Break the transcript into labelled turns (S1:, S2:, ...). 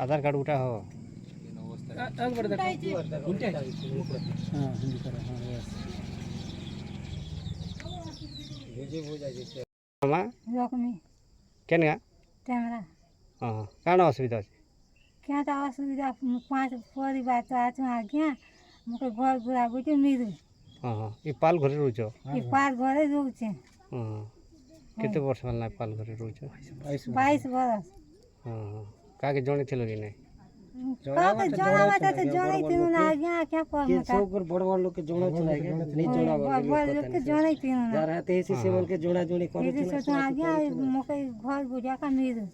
S1: आधार card उठा हो केन हाँ क्या असुविधा अच्छे
S2: क्या असुविधा 5 परिवार तो आज आज्ञा मुझे घर बुरा गुटे मिलू
S1: हाँ हाँ ये पाल घरे रोच
S2: ये पार घरे रोचे
S1: हाँ केते वर्ष वाला पाल घरे रोच
S2: 22 बरस
S1: हाँ हाँ का के जणे थिलो कि नहीं
S2: का के जोड़ा मत तो जोड़े तीनों ना आज्ञा क्या कर मत
S3: सब पर बड़ बड़ लोग के जोड़ा चला गया नहीं जोड़ा
S2: बड़ लोग के जोड़े तीनों ना
S3: जा रहा थे इसी सेवन के जोड़ा जोड़ी करे
S2: ये से तो आज्ञा मुझे घर बुरा का मिलू